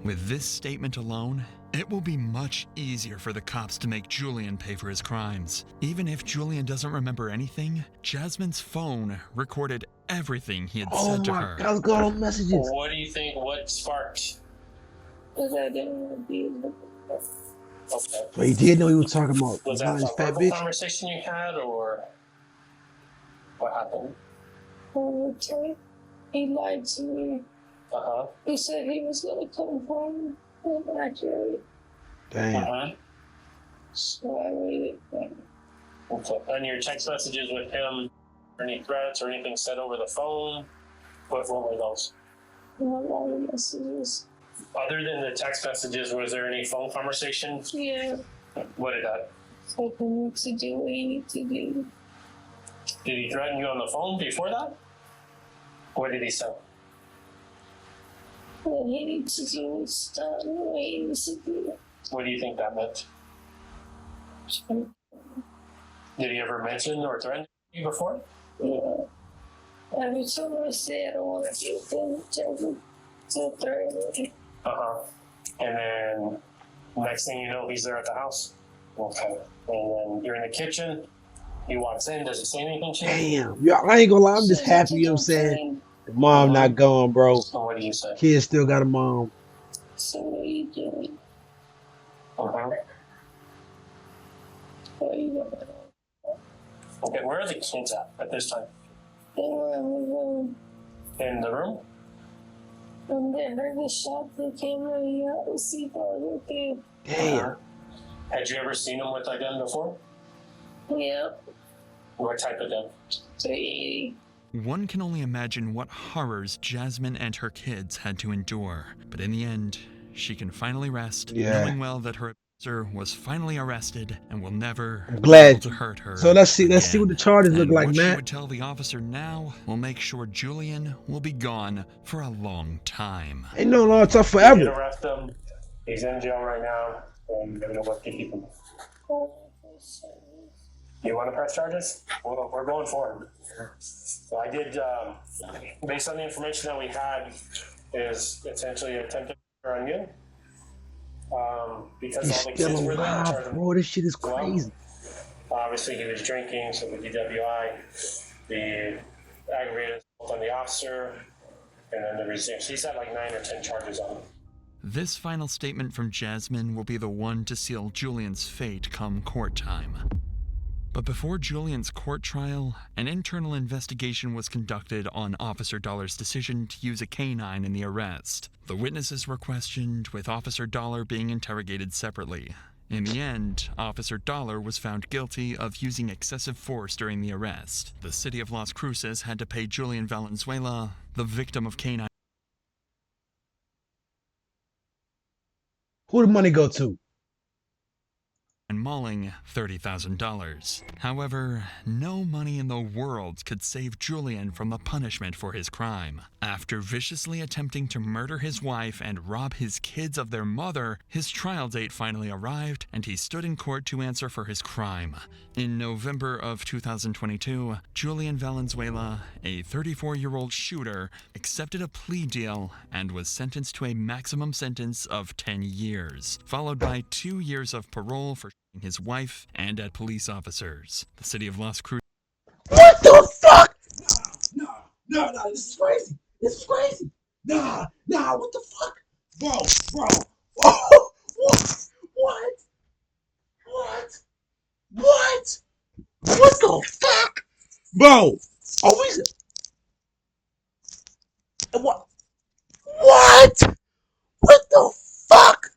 With this statement alone, it will be much easier for the cops to make Julian pay for his crimes. Even if Julian doesn't remember anything, Jasmine's phone recorded everything he had said to her. God, let's go on messages. What do you think? What sparked? Because I didn't want to be in the Okay. So he did know he was talking about Was that behind a his fat verbal bitch. conversation you had, or what happened? military. He lied to me. Uh-huh. He said he was going to come home and actually. Damn. Uh-huh. So I waited for him. Okay. And your text messages with him, any threats or anything said over the phone? What were those? Not all the messages. Other than the text messages, was there any phone conversation? Yeah. What did that? Hoping to do what you need to do. Did he threaten you on the phone before that? What did he say? What he needs to do is stop what he needs to do. What do you think that meant? Did he ever mention or threaten you before? Yeah. Every time I say I don't want to be with him, to threaten me. Uh-huh. And then next thing you know, he's there at the house. Okay. And then you're in the kitchen. He walks in. Does he say anything to you? Damn. Yo, I ain't gonna lie. I'm just happy, you know what I'm saying? The mom not gone, bro. So what do you say? Kids still got a mom. So what are you doing? Uh-huh. What are you doing? Okay, where are the kids at this time? They were in the room. In the room? And then I just shot the camera out to see everything. Damn. Had you ever seen him with a gun before? Yep. What type of gun? 380. One can only imagine what horrors Jasmine and her kids had to endure, but in the end, she can finally rest, knowing well that her abuser was finally arrested and will never I'm be glad. able to hurt her. So let's see again. what the charges look And like, what she Matt. would tell the officer now will make sure Julian will be gone for a long time. Ain't no long time You forever. arrest him. He's in jail right now. And we're going to keep him. You want to press charges? Well, we're going for him. So I did, based on the information that we had, is essentially attempted murder on you. Because He's all the kids still were there. alive, bro. This shit is crazy. Obviously, he was drinking, so the DWI, the aggravated assault on the officer, and then the resist. He's had like 9 or 10 charges on him. This final statement from Jasmine will be the one to seal Julian's fate come court time. But before Julian's court trial, an internal investigation was conducted on Officer Dollar's decision to use a canine in the arrest. The witnesses were questioned, with Officer Dollar being interrogated separately. In the end, Officer Dollar was found guilty of using excessive force during the arrest. The city of Las Cruces had to pay Julian Valenzuela, the victim of canine. Who the money go to? And mauling $30,000. However, no money in the world could save Julian from the punishment for his crime. After viciously attempting to murder his wife and rob his kids of their mother, his trial date finally arrived, and he stood in court to answer for his crime. In November of 2022, Julian Valenzuela, a 34-year-old shooter, accepted a plea deal and was sentenced to a maximum sentence of 10 years, followed by 2 years of parole for shooting his wife and at police officers. The city of Las Cruces. What the fuck? No, this is crazy. This is crazy. Nah, what the fuck? Bro. Oh, what? What the fuck? Bro, are we... What? What the fuck?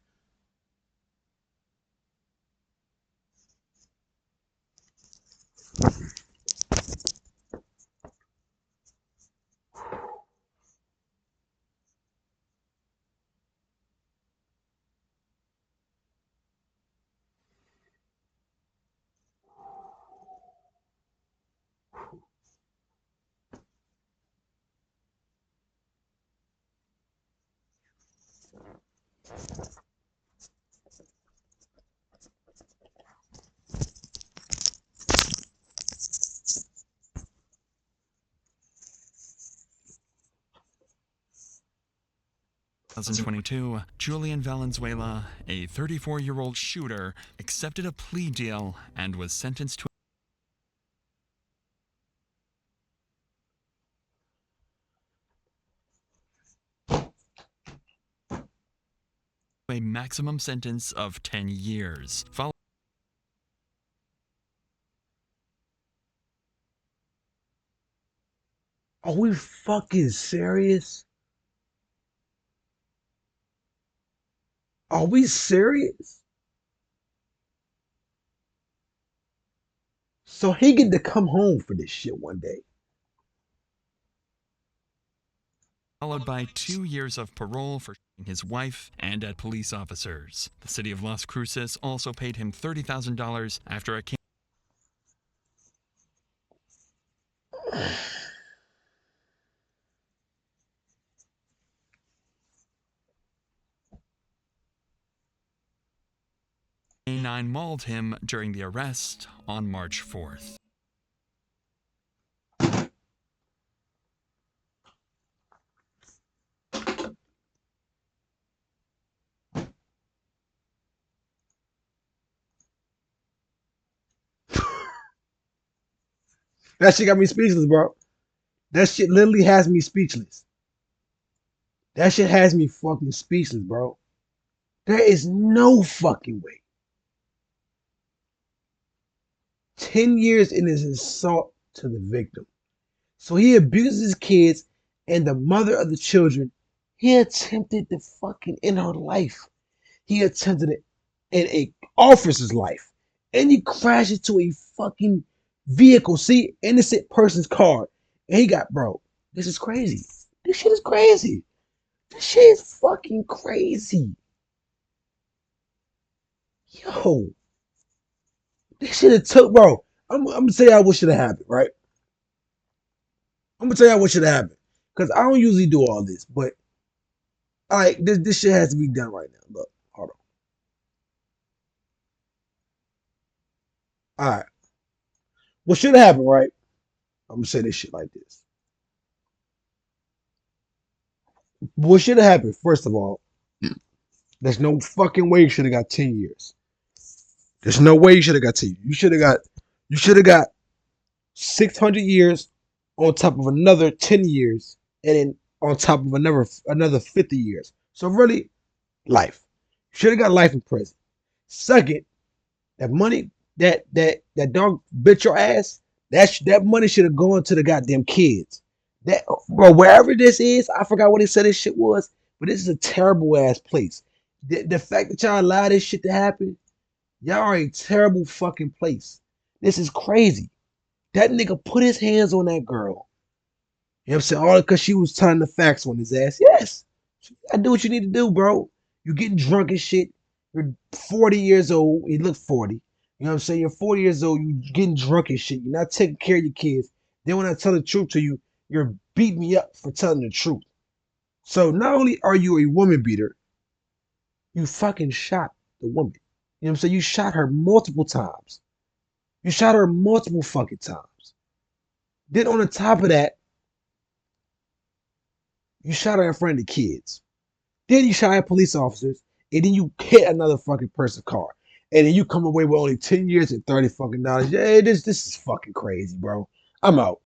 In 2022, Julian Valenzuela, a 34-year-old shooter, accepted a plea deal and was sentenced to a maximum sentence of 10 years. Are we fucking serious? Are we serious? So he get to come home for this shit one day. Followed by 2 years of parole for shooting his wife and at police officers. The city of Las Cruces also paid him $30,000 after a canine mauled him during the arrest on March 4th. That shit got me speechless, bro. That shit literally has me speechless. That shit has me fucking speechless, bro. There is no fucking way. 10 years in his assault to the victim. So he abuses his kids and the mother of the children He attempted to fucking end her life. He attempted it in a officer's life. And he crashed into a fucking vehicle. See, innocent person's car. And he got, bro, this is crazy. This shit is crazy. This shit is fucking crazy. Yo. This shit have took, bro. I'm gonna tell y'all what should have happened, right? I'm gonna tell y'all what should have happened. Because I don't usually do all this, but all right, this shit has to be done right now. Look, hold on. All right. What should have happened, right? I'm gonna say this shit like this. What should have happened, first of all, there's no fucking way you should have got 10 years. There's no way you should have got 10 years. You should have got 600 years on top of another 10 years, and then on top of another 50 years. So really, life. Should have got life in prison. Second, that money that dog bit your ass, that money should have gone to the goddamn kids. That bro, wherever this is, I forgot what he said this shit was, but this is a terrible ass place. The fact that y'all allow this shit to happen, y'all are a terrible fucking place. This is crazy. That nigga put his hands on that girl. You know what I'm saying? All because she was telling the facts on his ass. Yes. I do what you need to do, bro. You getting drunk and shit. You're 40 years old. You look 40. You know what I'm saying? You're 40 years old. You getting drunk and shit. You're not taking care of your kids. Then when I tell the truth to you, you're beating me up for telling the truth. So not only are you a woman beater, you fucking shot the woman. You know what I'm saying? You shot her multiple times. You shot her multiple fucking times. Then on the top of that, you shot her in front of the kids. Then you shot at police officers, and then you hit another fucking person's car. And then you come away with only 10 years and $30 fucking dollars. Yeah, this is fucking crazy, bro. I'm out.